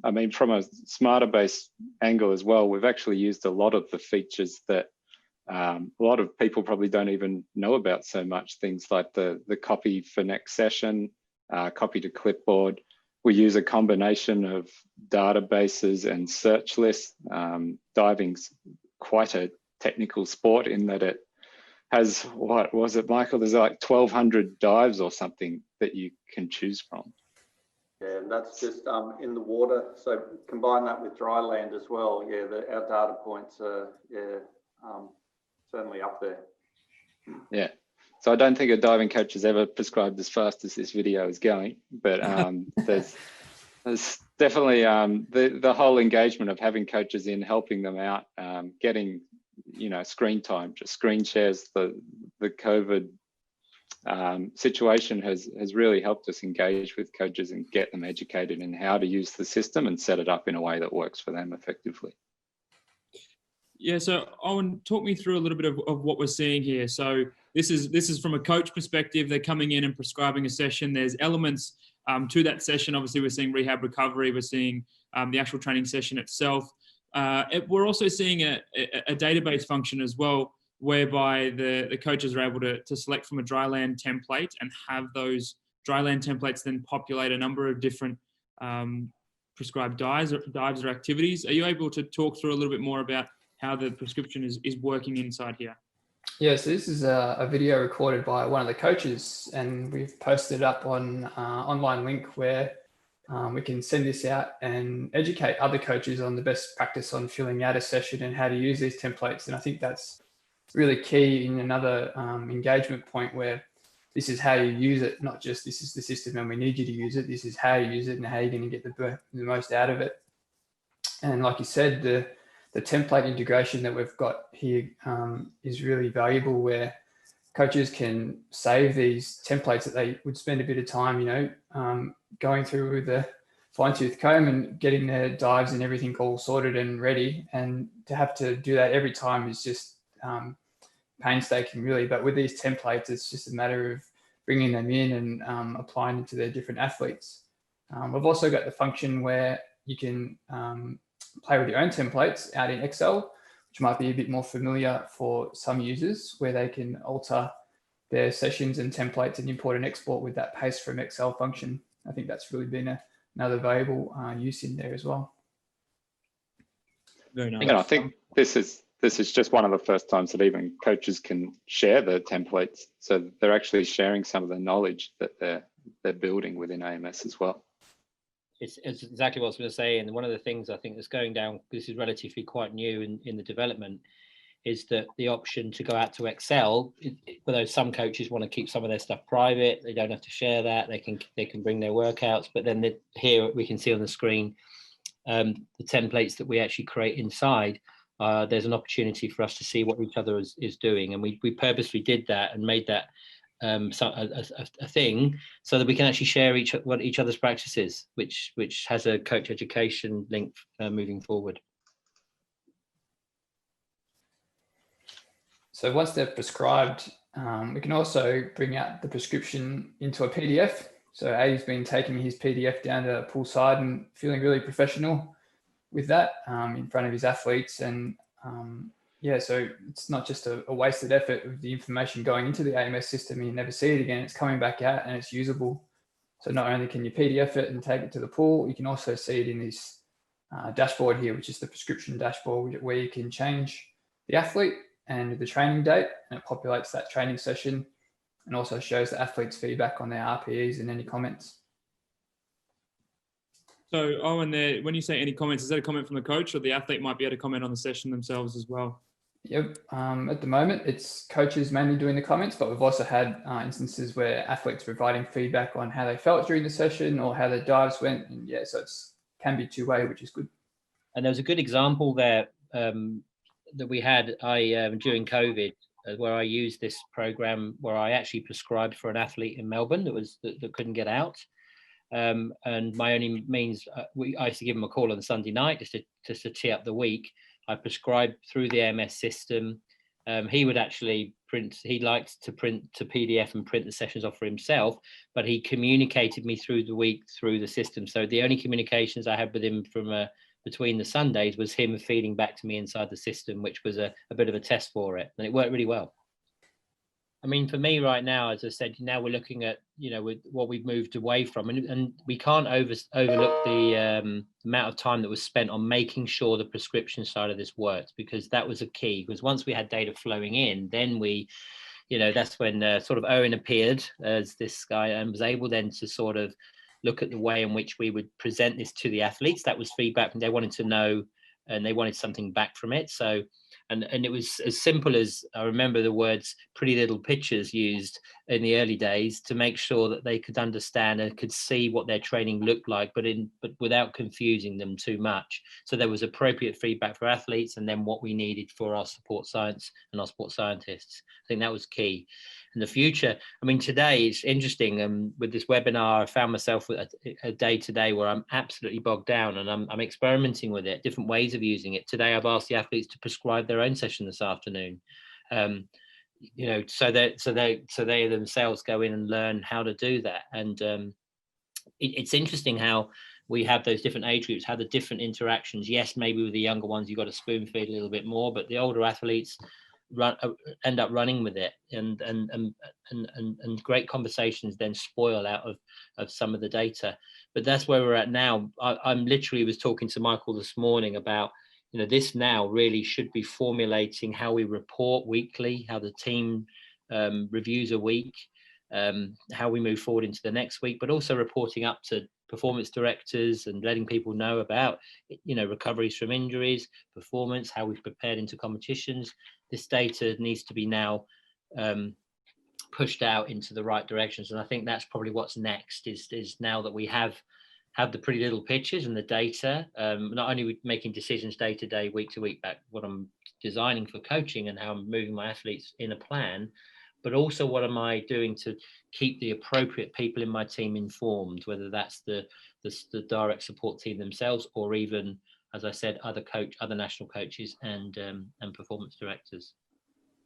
I mean, from a Smartabase angle as well, we've actually used a lot of the features that a lot of people probably don't even know about so much. Things like the copy for next session, copy to clipboard. We use a combination of databases and search lists. Diving's quite a technical sport in that it has, what was it, Michael? There's like 1,200 dives or something that you can choose from. Yeah, and that's just in the water. So combine that with dry land as well. Yeah, our data points are certainly up there. Yeah. So I don't think a diving coach has ever prescribed as fast as this video is going, but there's definitely the whole engagement of having coaches in, helping them out, getting, you know, screen time, just screen shares. The COVID situation has really helped us engage with coaches and get them educated in how to use the system and set it up in a way that works for them effectively. Yeah, so Owen, talk me through a little bit of what we're seeing here. So this is from a coach perspective. They're coming in and prescribing a session. There's elements to that session. Obviously, we're seeing rehab recovery. We're seeing the actual training session itself. We're also seeing a database function as well, whereby the coaches are able to select from a dry land template and have those dry land templates then populate a number of different prescribed dives or activities. Are you able to talk through a little bit more about how the prescription is working inside here? Yeah, so this is a video recorded by one of the coaches, and we've posted it up on online link where we can send this out and educate other coaches on the best practice on filling out a session and how to use these templates. And I think that's really key in another engagement point, where this is how you use it, not just this is the system and we need you to use it. This is how you use it and how you're going to get the most out of it. And like you said, the template integration that we've got here is really valuable, where coaches can save these templates that they would spend a bit of time, you know, going through with the fine-tooth comb and getting their dives and everything all sorted and ready. And to have to do that every time is just painstaking, really. But with these templates, it's just a matter of bringing them in and applying them to their different athletes. We've also got the function where you can play with your own templates out in Excel, which might be a bit more familiar for some users, where they can alter their sessions and templates and import and export with that paste from Excel function. I think that's really been another valuable use in there as well. Very nice. And I think this is just one of the first times that even coaches can share the templates. So they're actually sharing some of the knowledge that they're building within AMS as well. It's exactly what I was going to say. And one of the things I think that's going down, this is relatively quite new in the development, is that the option to go out to Excel, although some coaches want to keep some of their stuff private, they don't have to share that. They can bring their workouts, but then here we can see on the screen the templates that we actually create inside. There's an opportunity for us to see what each other is doing, and we purposely did that and made that a thing so that we can actually share each other's practices, which has a coach education link moving forward. So once they're prescribed, we can also bring out the prescription into a PDF. So Addy's been taking his PDF down to poolside and feeling really professional with that in front of his athletes. And yeah, so it's not just a wasted effort of the information going into the AMS system and you never see it again. It's coming back out and it's usable. So not only can you PDF it and take it to the pool, you can also see it in this dashboard here, which is the prescription dashboard, where you can change the athlete and the training date, and it populates that training session and also shows the athlete's feedback on their RPEs and any comments. So, Owen, when you say any comments, is that a comment from the coach, or the athlete might be able to comment on the session themselves as well? Yep. At the moment, it's coaches mainly doing the comments, but we've also had instances where athletes providing feedback on how they felt during the session or how their dives went. And yeah, so it's can be two-way, which is good. And there was a good example there that we had during COVID, where I used this program where I actually prescribed for an athlete in Melbourne that couldn't get out. And my only means, I used to give him a call on Sunday night just to tee up the week. I prescribed through the AMS system. He would actually he liked to print to PDF and print the sessions off for himself, but he communicated me through the week through the system. So the only communications I had with him from between the Sundays was him feeding back to me inside the system, which was a bit of a test for it, and it worked really well. I mean, for me right now, as I said, now we're looking at, with what we've moved away from, and we can't overlook the amount of time that was spent on making sure the prescription side of this worked, because that was a key. Because once we had data flowing in, then we, that's when sort of Owen appeared as this guy and was able then to sort of look at the way in which we would present this to the athletes. That was feedback, and they wanted to know, and they wanted something back from it. So, and it was as simple as, I remember the words "pretty little pictures" used in the early days to make sure that they could understand and could see what their training looked like, but without confusing them too much. So there was appropriate feedback for athletes, and then what we needed for our support science and our sports scientists. I think that was key. In the future, I mean, today it's interesting. With this webinar, I found myself with a day today where I'm absolutely bogged down, and I'm experimenting with it, different ways of using it. Today, I've asked the athletes to prescribe their own session this afternoon, so they themselves go in and learn how to do that. And it's interesting how we have those different age groups, how the different interactions. Yes, maybe with the younger ones, you've got to spoon feed a little bit more, but the older athletes end up running with it, and great conversations then spoil out of some of the data. But that's where we're at now. I'm literally was talking to Michael this morning about, this now really should be formulating how we report weekly, how the team reviews a week, how we move forward into the next week, but also reporting up to performance directors and letting people know about, recoveries from injuries, performance, how we've prepared into competitions. This data needs to be now pushed out into the right directions. And I think that's probably what's next, is now that we have the pretty little pictures and the data, not only making decisions day to day, week to week, back what I'm designing for coaching and how I'm moving my athletes in a plan, but also what am I doing to keep the appropriate people in my team informed, whether that's the direct support team themselves, or even, as I said, other national coaches and performance directors.